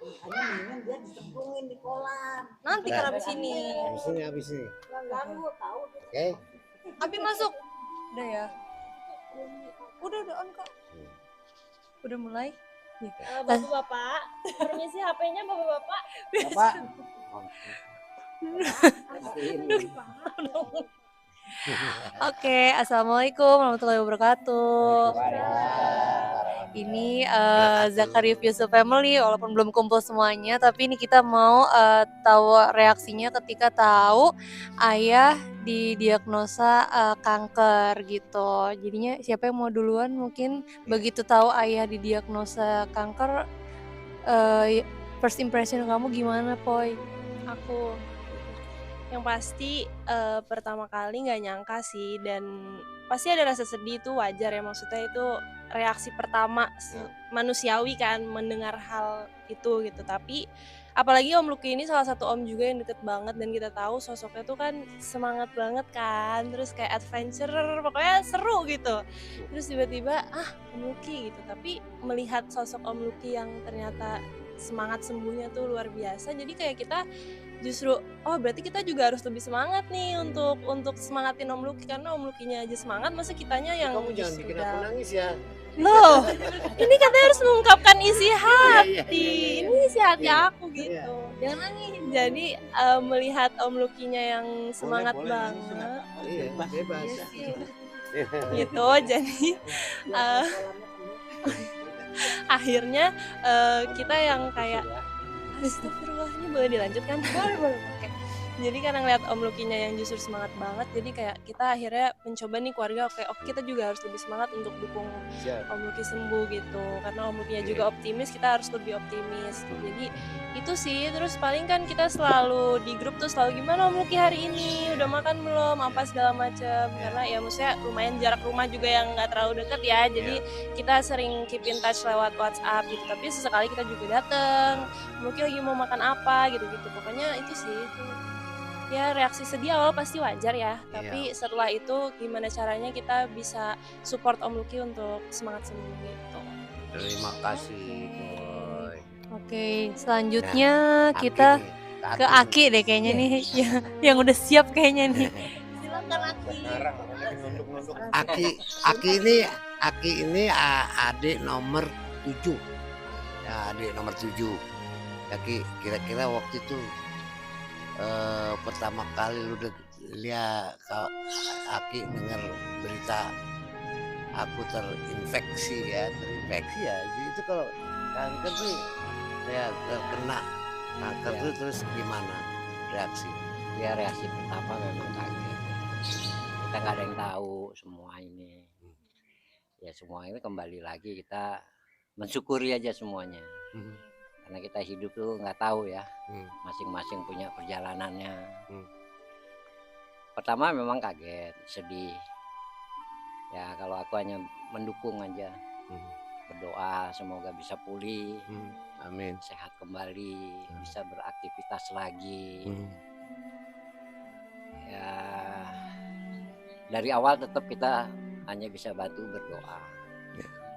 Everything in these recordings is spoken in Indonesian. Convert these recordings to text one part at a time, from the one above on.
Makanya mendingan dia dicemplungin di kolam. Nanti kan habis ini. Habis ini. Nggak ganggu tahu. Oke. Abi masuk. Udah ya. Udah on kok. Udah mulai. Bapak-bapak, permisi HP-nya bapak-bapak. Bapak. Oke, assalamualaikum warahmatullahi wabarakatuh. Ini Zakari Fuso Family, walaupun belum kumpul semuanya, tapi ini kita mau tahu reaksinya ketika tahu ayah didiagnosa kanker gitu. Jadinya siapa yang mau duluan mungkin begitu tahu ayah didiagnosa kanker, first impression kamu gimana, Poy? Aku yang pasti pertama kali nggak nyangka sih, dan pasti ada rasa sedih, itu wajar ya, maksudnya itu reaksi pertama manusiawi kan mendengar hal itu gitu. Tapi apalagi Om Lucky ini salah satu om juga yang deket banget, dan kita tahu sosoknya tuh kan semangat banget kan, terus kayak adventurer, pokoknya seru gitu. Terus tiba-tiba Om Lucky gitu, tapi melihat sosok Om Lucky yang ternyata semangat sembuhnya tuh luar biasa, jadi kayak kita justru berarti kita juga harus lebih semangat nih untuk semangatin Om Lucky, karena Om Lucky-nya aja semangat, masa kitanya yang Kamu jangan bikin aku nangis ya. loh, ini katanya harus mengungkapkan isi hati. Ini isi hati aku gitu. Jangan nangis. Jadi melihat Om Lucky-nya yang semangat Boleh, banget Iya, bebas. gitu. Jadi akhirnya kita yang kayak astagfirullah, ini boleh dilanjutkan? Boleh. Oke. Jadi karena ngeliat Om Lucky-nya yang justru semangat banget, jadi kayak kita akhirnya mencoba nih keluarga, oke kita juga harus lebih semangat untuk dukung Om Lucky sembuh gitu. Karena Om Lucky-nya juga optimis, kita harus lebih optimis. Jadi itu sih, terus paling kan kita selalu di grup tuh selalu gimana Om Lucky hari ini, udah makan belum, apa segala macam. Karena ya maksudnya lumayan jarak rumah juga yang nggak terlalu deket ya, jadi kita sering keep in touch lewat WhatsApp gitu. Tapi sesekali kita juga dateng, Om Lucky lagi mau makan apa gitu-gitu. Pokoknya itu sih. Ya reaksi sedih awal pasti wajar ya, tapi setelah itu gimana caranya kita bisa support Om Lucky untuk semangat sembuh gitu. Terima kasih, Boy. Oke, selanjutnya kita ke Aki deh kayaknya nih, yang udah siap kayaknya nih. Silakan Aki. Aki ini adik nomor 7. Ya, adik nomor 7. Aki, kira-kira waktu itu pertama kali lu lihat Aki dengar berita aku terinfeksi ya. Jadi itu kalau kanker tuh ya terkena kanker tuh terus gimana reaksi? Ya reaksi pertama memang kaget. Kita nggak ada yang tahu semua ini. Ya semua ini kembali lagi kita mensyukuri aja semuanya. Karena kita hidup tuh nggak tahu ya, masing-masing punya perjalanannya. Pertama memang kaget, sedih. Ya kalau aku hanya mendukung aja, berdoa semoga bisa pulih, Amin. sehat kembali, bisa beraktivitas lagi. Ya dari awal tetap kita hanya bisa bantu berdoa.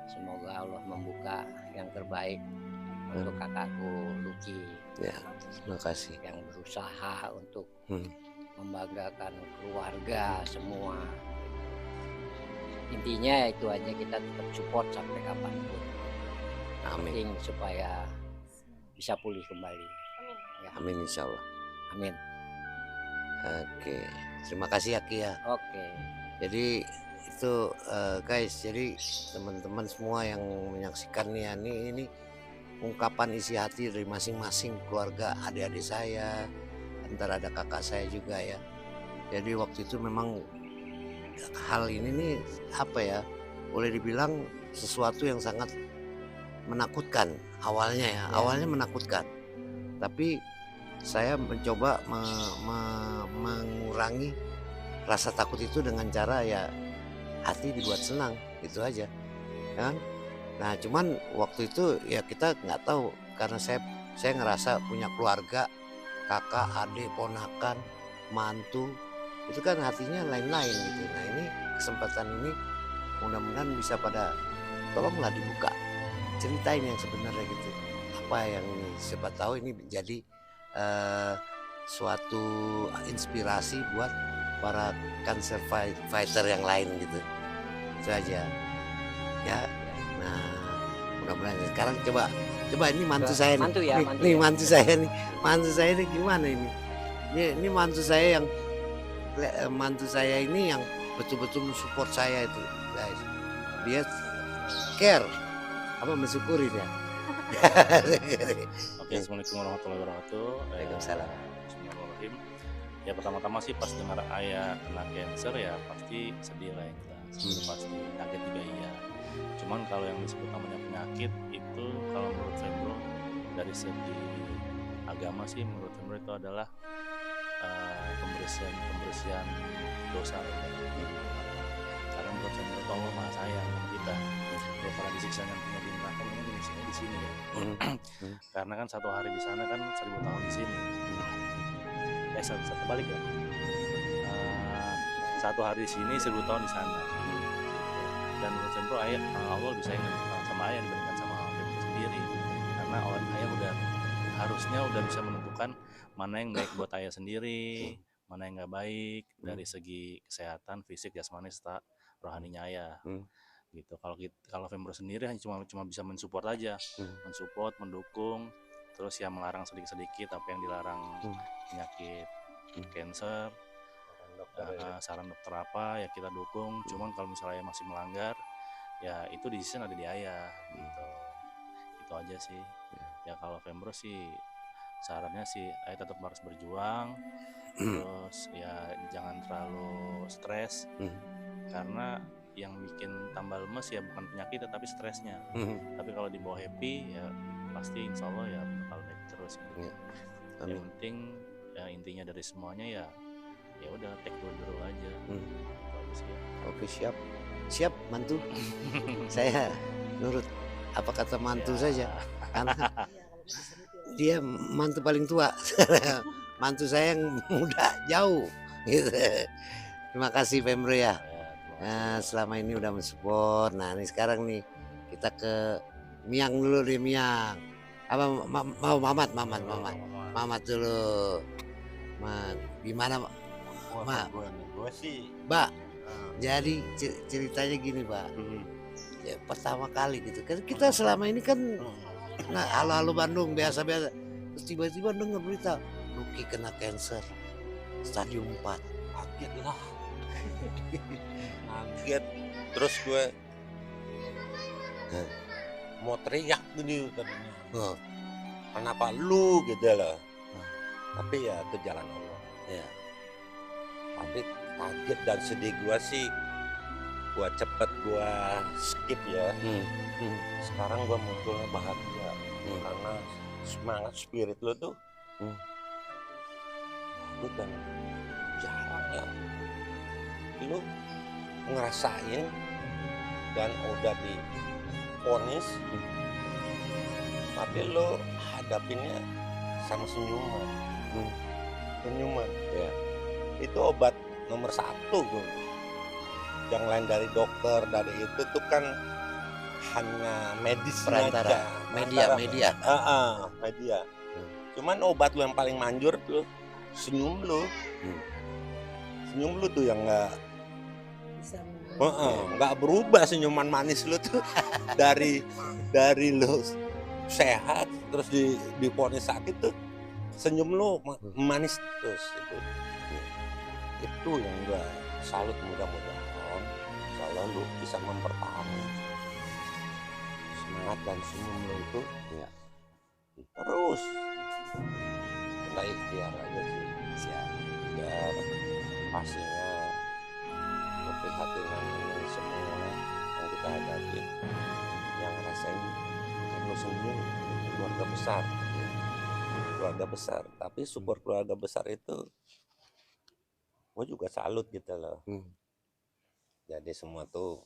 Semoga Allah membuka yang terbaik untuk kakakku Lucky. Ya, terima kasih. Yang berusaha untuk membanggakan keluarga semua. Intinya itu aja, kita tetap support sampai kapanpun. Amin. Penting supaya bisa pulih kembali. Ya. Amin insya Allah. Amin. Oke, terima kasih Aki ya. Oke. Jadi itu guys, jadi teman-teman semua yang menyaksikan ini ungkapan isi hati dari masing-masing keluarga, adik-adik saya, antara ada kakak saya juga ya. Jadi waktu itu memang hal ini nih apa ya, boleh dibilang sesuatu yang sangat menakutkan awalnya ya. Awalnya menakutkan, tapi saya mencoba mengurangi rasa takut itu dengan cara ya hati dibuat senang, gitu aja kan. Nah cuman waktu itu ya kita nggak tahu, karena saya ngerasa punya keluarga, kakak, adik, ponakan, mantu, itu kan hatinya lain-lain gitu. Nah ini kesempatan ini mudah-mudahan bisa pada tolonglah dibuka, ceritain yang sebenarnya gitu. apa yang siapa tahu ini menjadi suatu inspirasi buat para cancer fighter yang lain gitu. Itu aja ya. Nah, mudah-mudahan sekarang coba ini mantu saya nih. Mantu ya, Nih mantu saya nih. Mantu saya ini gimana ini? Ini mantu saya yang mantu saya ini yang betul-betul mensupport saya itu, guys. Dia care apa mensyukuri dia. Oke, assalamualaikum warahmatullahi wabarakatuh. Waalaikumsalam. Bismillahirrahmanirrahim. Ya pertama-tama sih pas dengar ayah kena cancer ya pasti sedih lah yang jelas. Itu pasti kaget juga iya. Cuman kalau yang disebut namanya penyakit itu kalau menurut Fembro dari segi agama sih menurut Fembro itu adalah pembersihan dosa. Karena menurut Fembro itu Allah Maha Sayang sama kita. Daripada disiksa nantinya di neraka, mendingan disiksa di sini ya. Karena kan 1 hari di sana kan 1000 tahun di sini. Balik ya. 1 hari di sini 1000 tahun di sana. Dan menurut Fembro Allah lebih sayang sama ayah dibandingkan sama Fembro sendiri. Karena ayah harusnya udah bisa menentukan mana yang baik buat ayah sendiri, mana yang nggak baik dari segi kesehatan, fisik, jasmani serta rohaninya ayah. Gitu. Kalau Fembro sendiri hanya cuma bisa mensupport aja, mensupport, mendukung, terus ya melarang sedikit-sedikit apa yang dilarang penyakit cancer, saran dokter apa ya kita dukung. Cuman kalau misalnya masih melanggar, ya itu decision ada di ayah gitu. Itu aja sih. Ya kalau Fembro sih sarannya sih ayah tetap harus berjuang, terus ya jangan terlalu stres, karena yang bikin tambah lemes ya bukan penyakitnya tapi stresnya. Tapi kalau dibawa happy ya pasti insya Allah ya bakal baik terus gitu. Yang penting ya intinya dari semuanya ya udah take dulu aja. Bagus ya. Oke, siap mantu. Saya nurut apa kata mantu saja karena dia mantu paling tua. Mantu saya yang muda jauh gitu. Terima kasih Fembro ya. Nah, selama ini udah mensupport. Nah ini sekarang nih kita ke Miang dulu deh, Miang. Apa mau Mamat dulu. Gimana Gue sih Mbak? Jadi ceritanya gini Mbak. Ya, pertama kali gitu kan kita selama ini kan halo Bandung biasa terus tiba-tiba dengar berita Lucky kena cancer stadium 4. kaget lah. Kaget. Terus gue mau teriak gitu tadinya. Kenapa lu gitu loh. Tapi ya itu jalan Allah. Ya. Tapi kaget dan sedih gue sih. Gue cepet gue skip ya. Sekarang gue munculnya bahagia. Karena semangat spirit lo tuh bagus dan jarang ya. Lu ngerasain dan udah diponis, tapi lo hadapinnya sama senyuman. Senyuman ya. Itu obat nomor 1 tuh. Yang lain dari dokter, dari itu tuh kan hanya medis Perantara, aja. media. Media. Cuman obat lo yang paling manjur tuh senyum lo. Senyum lo tuh yang nggak berubah senyuman manis lo tuh dari lo sehat terus diponis sakit tuh senyum lo manis terus itu yang gue salut. Mudah-mudahan kalau lo bisa mempertahankan semangat dan senyum lo itu ya terus kita ikhtiar aja sih biar pastinya keprihatinan ini semua yang kita hadapi yang ngerasain lo sendiri keluarga besar tapi support keluarga besar itu gue juga salut gitu loh. Jadi semua tuh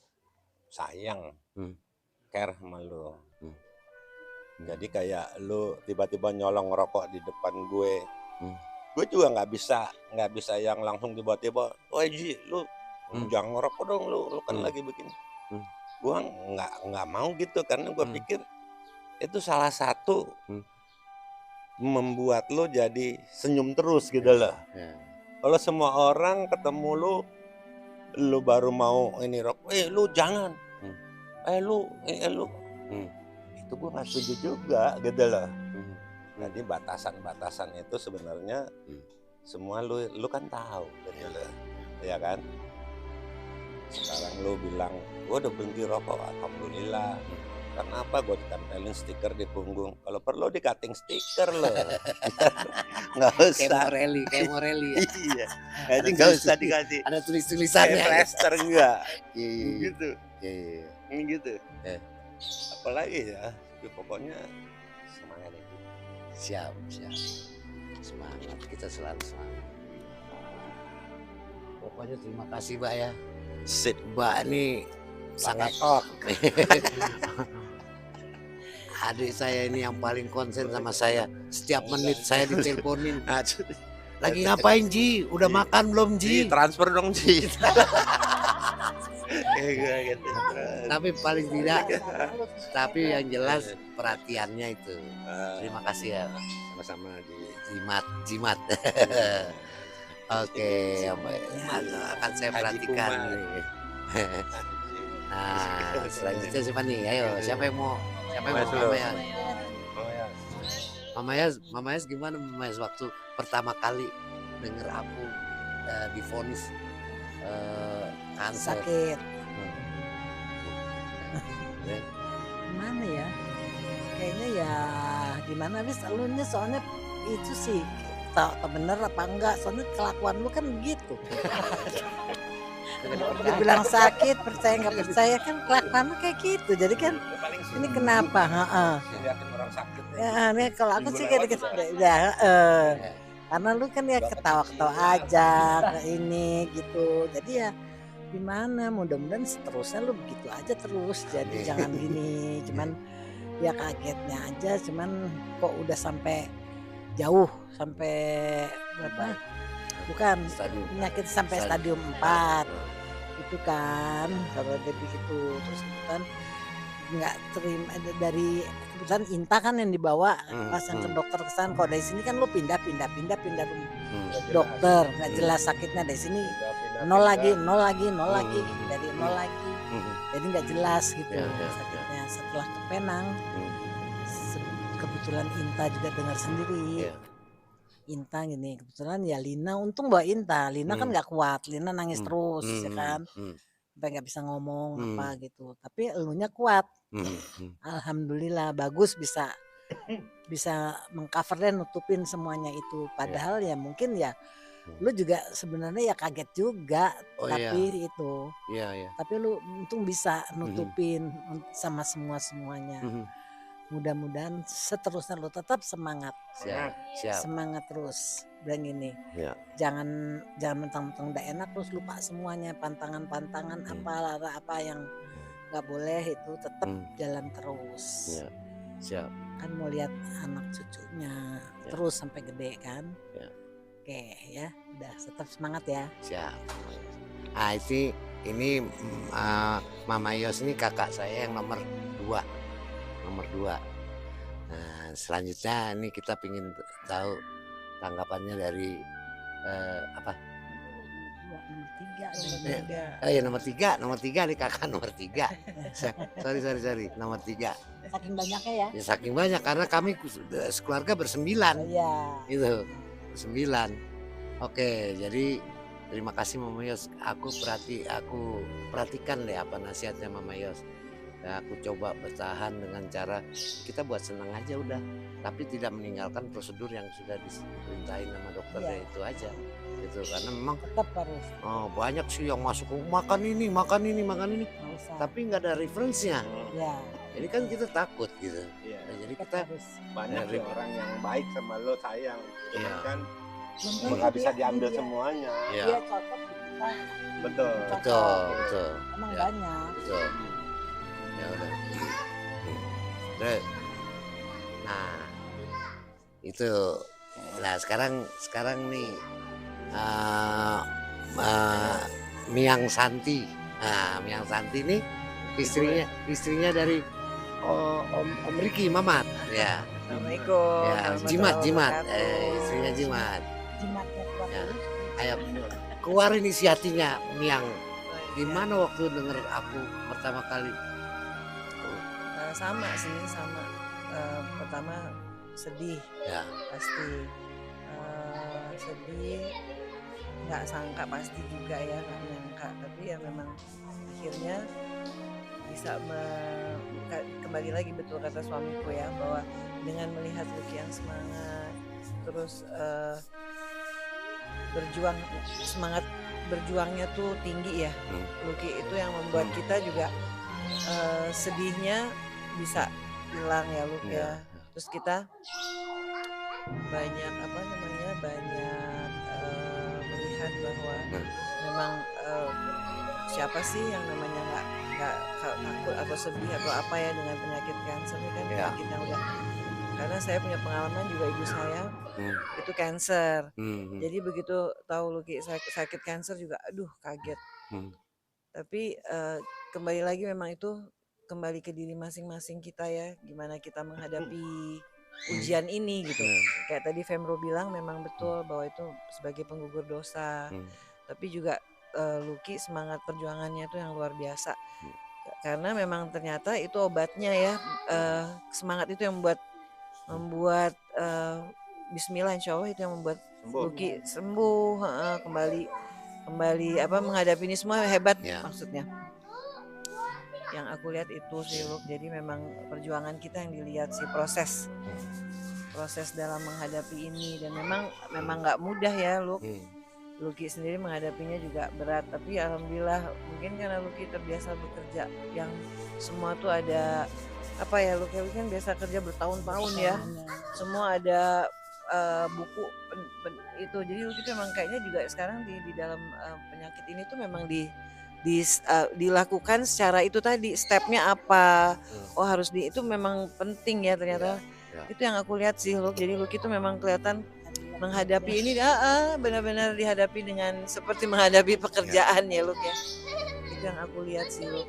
sayang care sama lo. Jadi kayak lo tiba-tiba nyolong ngerokok di depan gue juga nggak bisa yang langsung tiba-tiba, "Woi Ji, lu jangan ngerokok dong, lu kan lagi begini." Gue nggak mau gitu karena gue pikir itu salah satu membuat lo jadi senyum terus gitu loh. Ya. Kalau semua orang ketemu lu baru mau ini rokok, lu jangan, lu itu gue nggak setuju juga gitu loh. Jadi batasan-batasan itu sebenarnya semua lu kan tahu gitu loh, ya kan. Sekarang lu bilang gue udah berhenti rokok, alhamdulillah. Kenapa gue ditempelin stiker di punggung? Kalau perlu di cutting stiker loh. Nggak usah. Kayak Morelli ya. Iya. Jadi nggak usah dikasih. Ada tulis-tulisannya. Kayak plaster enggak. Iya. Gitu. Iya. Ini gitu. Apalagi ya. Pokoknya semangat itu. Siap. Semangat, kita selalu semangat. Pokoknya terima kasih Mbak ya. Sip. Mbak ini sangat adik saya ini yang paling konsen sama saya. Setiap menit saya diteleponin. Lagi ngapain Ji? Udah makan belum Ji? Transfer dong Ji. Gitu. Tapi paling tidak, tapi yang jelas perhatiannya itu. Terima kasih ya. Sama-sama Ji. Jimat. Oke, akan saya perhatikan. Nah, selanjutnya siapa nih? Ayo, siapa yang mau Mama Yas? Mama Yas gimana Mama Yas waktu pertama kali denger aku divonis kanker? Sakit. Gimana ya? Kayaknya ya gimana wis elunya soalnya itu sih tak bener apa enggak, soalnya kelakuan lu kan begitu. Dibilang sakit, percaya nggak percaya kan kelakuan lu kayak gitu. Jadi kan ini kenapa? Lihatin orang sakit. Ya, nih kalau aku sih kayak gitu ya. Karena lu kan ya ketawa-ketawa aja ke ini gitu. Jadi ya gimana? Mudah-mudahan seterusnya lu begitu aja terus. Jadi jangan gini. Cuman ya kagetnya aja. Cuman kok udah sampai jauh, sampai berapa? Bukan penyakit sampai stadium 4 itu kan kalau dia begitu terus kan nggak terima dari kebetulan Inta kan yang dibawa pas yang ke dokter kesan. Kalau dari sini kan lu pindah dokter nggak jelas sakitnya, dari sini nol lagi dari nol lagi jadi nggak jelas gitu sakitnya. Setelah ke Penang kebetulan Inta juga dengar sendiri. Inta gini kebetulan ya Lina, untung bawa Inta. Lina kan nggak kuat, Lina nangis terus ya kan, sampai nggak bisa ngomong apa gitu. Tapi elunya kuat, alhamdulillah bagus bisa mengcover dan nutupin semuanya itu. Padahal ya mungkin ya lu juga sebenarnya ya kaget juga, tapi itu. Tapi lu untung bisa nutupin sama semuanya. Mudah-mudahan seterusnya lo tetap semangat. Siap. Semangat terus. Bilang ini. Jangan mentang-mentang udah enak terus lupa semuanya, pantangan apa yang nggak boleh itu tetap jalan terus. Siap. Kan mau lihat anak cucunya terus sampai gede kan. Oke ya, udah tetap semangat ya. Siap. Ini Mama Yos ini kakak saya yang nomor 2. Nah, selanjutnya ini kita ingin tahu tanggapannya dari nomor 3 nih kakak nomor 3. sorry nomor 3. Saking banyaknya ya? Ya saking banyak karena kami sekeluarga bersembilan. Itu bersembilan. Oke, jadi terima kasih Mama Yos. Aku perhatikan deh apa nasihatnya Mama Yos. Ya, aku coba bertahan dengan cara kita buat senang aja udah, tapi tidak meninggalkan prosedur yang sudah diperintahin sama dokternya itu aja gitu. Karena memang tetap harus banyak sih yang masuk makan ini tapi nggak ada referensinya. Jadi kan kita takut gitu. Nah, jadi kita banyak orang yang baik sama lo, sayang kan nggak bisa diambil semuanya. Dia cocok kita. Betul. Emang banyak. Betul. Ya udah. Nah itu lah sekarang nih Miang Santi. Nah Miang Santi nih istrinya dari Om Riki Mamat. Ya. Assalamualaikum. Ya, Jimat, warahmatullahi Jimat. wabarakatuh. Istrinya Jimat. Jimatnya keluar Ya. dulu. Ayo keluarin isi hatinya, Miang. Oh, iya. Gimana waktu denger aku pertama kali? Sama sih, sama. Pertama sedih Ya. pasti. Sedih, nggak sangka pasti juga ya, nggak nyangka. Tapi ya memang akhirnya bisa kembali lagi, betul kata suamiku ya, bahwa dengan melihat Lucky yang semangat, terus berjuang, semangat berjuangnya tuh tinggi ya. Lucky itu yang membuat kita juga sedihnya bisa hilang ya Lucky ya. Terus kita banyak melihat bahwa memang siapa sih yang namanya nggak takut atau sedih atau apa ya dengan penyakit kanker ini kan penyakit yang udah, karena saya punya pengalaman juga, ibu saya itu kanker. Jadi begitu tahu Lucky sakit kanker juga aduh kaget. Tapi kembali lagi memang itu kembali ke diri masing-masing kita ya, gimana kita menghadapi ujian ini gitu. Kayak tadi Femro bilang memang betul bahwa itu sebagai penggugur dosa. Tapi juga Lucky semangat perjuangannya itu yang luar biasa. Karena memang ternyata itu obatnya ya. Semangat itu yang membuat bismillah insya Allah itu yang membuat Lucky sembuh, kembali menghadapi ini semua hebat maksudnya. Yang aku lihat itu sih Luk, jadi memang perjuangan kita yang dilihat sih, proses dalam menghadapi ini, dan memang nggak mudah ya Luk. Lucky sendiri menghadapinya juga berat, tapi alhamdulillah mungkin karena Lucky terbiasa bekerja yang semua tuh ada apa ya, Lucky kan biasa kerja bertahun-tahun ya, semua ada buku itu, jadi Lucky tuh memang kayaknya juga sekarang di dalam penyakit ini tuh memang dilakukan secara itu tadi, stepnya apa, oh harus itu memang penting ya ternyata. Itu yang aku lihat sih Luk, jadi Lucky itu memang kelihatan menghadapi ini benar-benar dihadapi dengan seperti menghadapi pekerjaan ya Luk ya. Itu yang aku lihat sih Luk.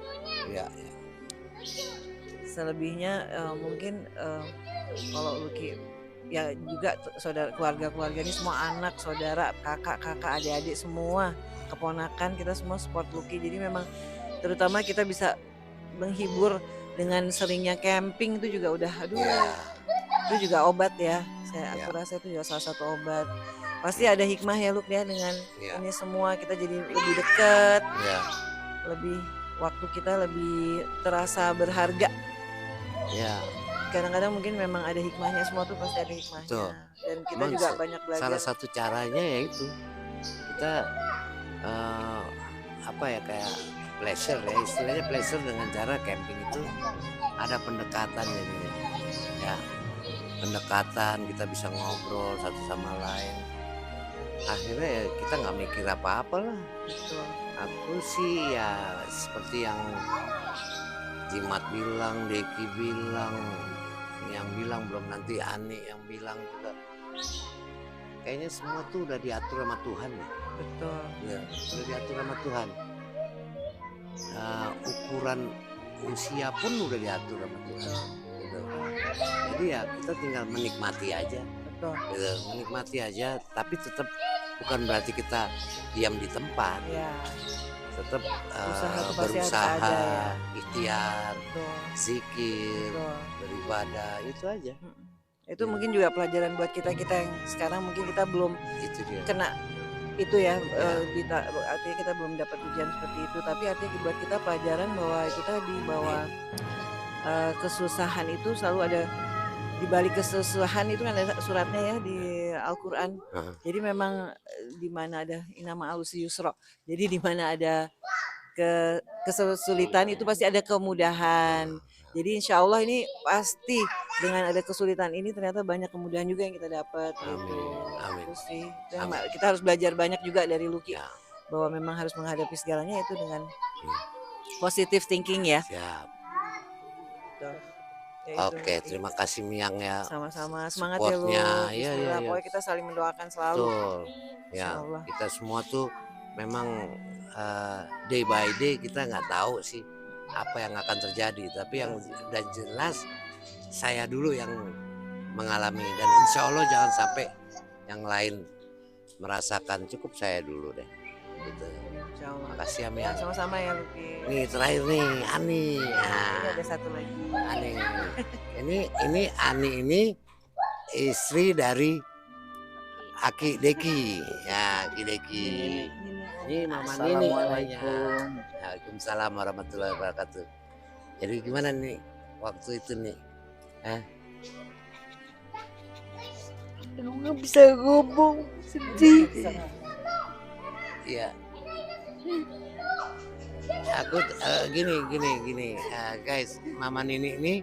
Selebihnya mungkin kalau Lucky ya juga saudara, keluarga ini semua anak, saudara, kakak, adik-adik semua, keponakan kita semua support Lucky. Jadi memang terutama kita bisa menghibur dengan seringnya camping itu juga udah itu juga obat ya. Aku rasa itu juga salah satu obat. Pasti ada hikmah ya Luk ya dengan ini semua, kita jadi lebih dekat. Lebih waktu kita lebih terasa berharga. Kadang-kadang mungkin memang ada hikmahnya, semua tuh pasti ada hikmahnya. Dan kita juga banyak belajar. Salah satu caranya yaitu kita kayak pleasure ya, istilahnya pleasure dengan cara camping itu ada pendekatan ya, pendekatan, kita bisa ngobrol satu sama lain, akhirnya ya kita nggak mikir apa-apa lah. Aku sih ya seperti yang Jimat bilang, Deki bilang, yang bilang belum nanti Ani yang bilang juga, kayaknya semua tuh udah diatur sama Tuhan ya. Betul. Ya, udah diatur sama Tuhan. Ukuran usia pun udah diatur sama Tuhan. Gitu. Jadi ya kita tinggal menikmati aja. Betul. Gitu, menikmati aja, tapi tetap bukan berarti kita diam di tempat. Tetap berusaha, ikhtiar, zikir, beribadah, itu aja. Itu mungkin juga pelajaran buat kita yang sekarang mungkin kita belum kena itu ya, artinya kita belum dapat ujian seperti itu, tapi artinya buat kita pelajaran bahwa itu tadi, bahwa kesusahan itu selalu ada, di balik kesusahan itu kan ada suratnya ya di Al-Quran. Jadi memang di mana ada inama alusi yusro, jadi di mana ada kesulitan itu pasti ada kemudahan. Jadi insya Allah ini pasti dengan ada kesulitan ini ternyata banyak kemudahan juga yang kita dapat. Amin. Itu sih. Kita harus belajar banyak juga dari Lucky bahwa memang harus menghadapi segalanya itu dengan positive thinking ya. Oke, terima kasih Miang ya. Sama-sama, semangat ya Lu. Bismillah, pokoknya kita saling mendoakan selalu. Betul. Ya, kita semua tuh memang day by day kita nggak tahu sih apa yang akan terjadi, tapi yang udah jelas saya dulu yang mengalami, dan insya Allah jangan sampai yang lain merasakan, cukup saya dulu deh gitu. Makasih Ami. Sama-sama ya Luki. Nih terakhir nih Ani. Ini ada satu lagi. Ani. Ini Ani ini istri dari Aki Deki. Ya, Aki Deki. Ini Mama Nini namanya. Waalaikumsalam warahmatullahi wabarakatuh. Jadi gimana nih waktu itu nih? Aku nggak bisa ngomong, sedih. Iya. Aku gini guys, Mama Nini ini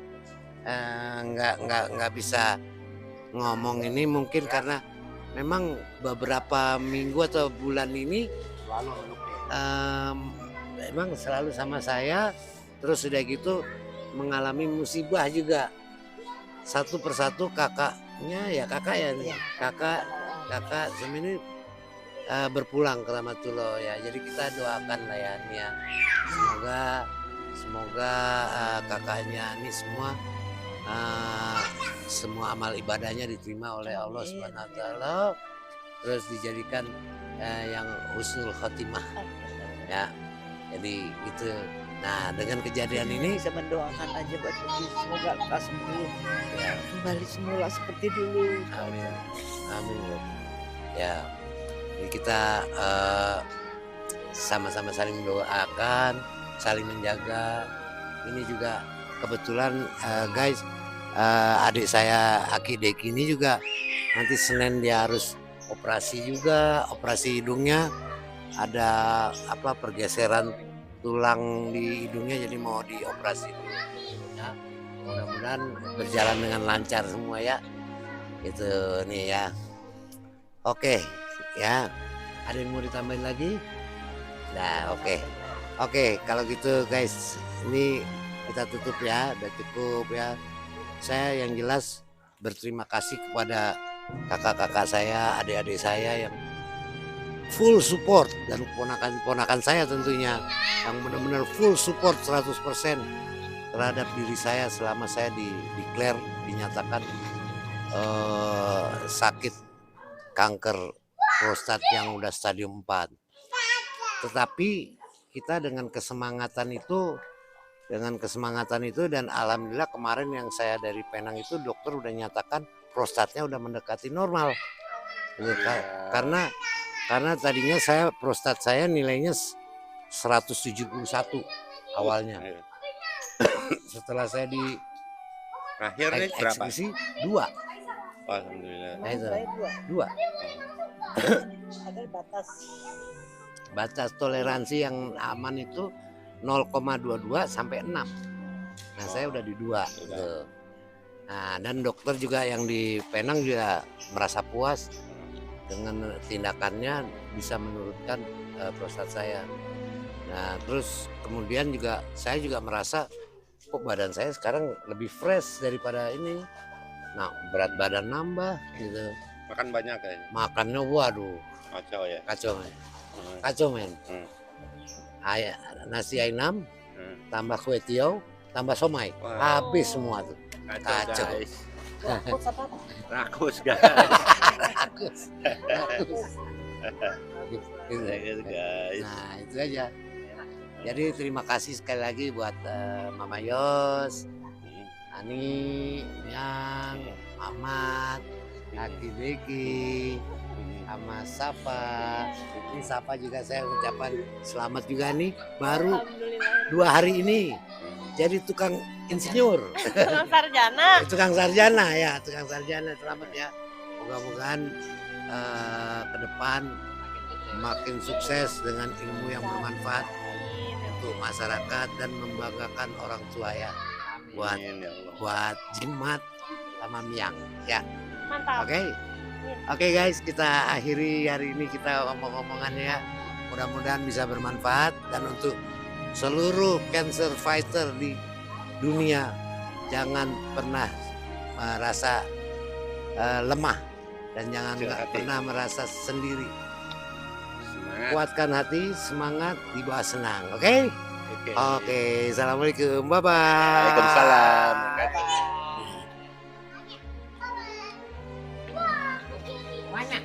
nggak bisa ngomong ini mungkin karena memang beberapa minggu atau bulan ini memang selalu sama saya, terus udah gitu mengalami musibah juga satu persatu. Kakak ini berpulang ke Rahmatullah ya. Jadi kita doakan lah ya nih ya. Semoga kakaknya ini semua amal ibadahnya diterima oleh Allah Subhanahu wa taala, terus dijadikan yang husnul khotimah ya. Jadi gitu. Nah, dengan kejadian ini Bisa mendoakan aja buat Luki, semoga lekas sembuh ya, kembali semula seperti dulu. amin. Amin. Ya. Jadi kita sama-sama saling mendoakan, saling menjaga. Ini juga kebetulan guys, adik saya Aki Deki ini juga nanti Senin dia harus operasi juga, operasi hidungnya ada pergeseran tulang di hidungnya, jadi mau dioperasi dulu ya. Mudah-mudahan berjalan dengan lancar semua ya. Gitu nih ya. Oke. Ya, ada yang mau ditambahin lagi? Nah, oke, kalau gitu guys, ini kita tutup ya, udah cukup ya. Saya yang jelas berterima kasih kepada kakak-kakak saya, adik-adik saya yang full support, dan ponakan saya tentunya yang benar-benar full support 100% terhadap diri saya selama saya dinyatakan sakit kanker prostat yang udah stadium 4. Tetapi kita dengan kesemangatan itu dan alhamdulillah kemarin yang saya dari Penang itu dokter udah nyatakan prostatnya udah mendekati normal. Karena tadinya prostat saya nilainya 171 awalnya. Setelah saya di Akhirnya berapa? eksekusi 2. Alhamdulillah. Nah, itu. Saya 2. ada batas. Batas toleransi yang aman itu 0,22 sampai 6. Nah, saya udah di 2 gitu. Nah, dan dokter juga yang di Penang juga merasa puas dengan tindakannya, bisa menurunkan prostat saya. Nah, terus kemudian juga saya juga merasa kok badan saya sekarang lebih fresh daripada ini. Nah, berat badan nambah gitu. Makan banyak kayaknya. Makannya waduh, Kacau ya. kacau men. Nasi ayam, tambah kue tiaw, tambah somai, Wah. habis semua tuh. Kacau. Guys. Rakus apa? Rakus guys. Rakus. Gitu. Guys. Nah, itu aja. Jadi terima kasih sekali lagi buat Mama Yos, Ani, Yang, Ahmad, Aki Beki, sama Safa. Ini Safa juga saya ucapkan selamat juga nih, baru 2 hari ini jadi tukang insinyur. Tukang sarjana. Tukang sarjana ya, selamat ya. Moga-mogahan ke depan makin sukses dengan ilmu yang bermanfaat untuk masyarakat dan membanggakan orang tua ya, buat Jimat sama Miang ya. Mantap. Oke guys, kita akhiri hari ini kita ngomong-ngomongannya ya. Mudah-mudahan bisa bermanfaat, dan untuk seluruh cancer fighter di dunia jangan pernah merasa lemah dan jangan pernah merasa sendiri. Semangat. Kuatkan hati, semangat, dibawa senang. Oke? Oke, assalamualaikum, bye bye. Waalaikumsalam. Mana?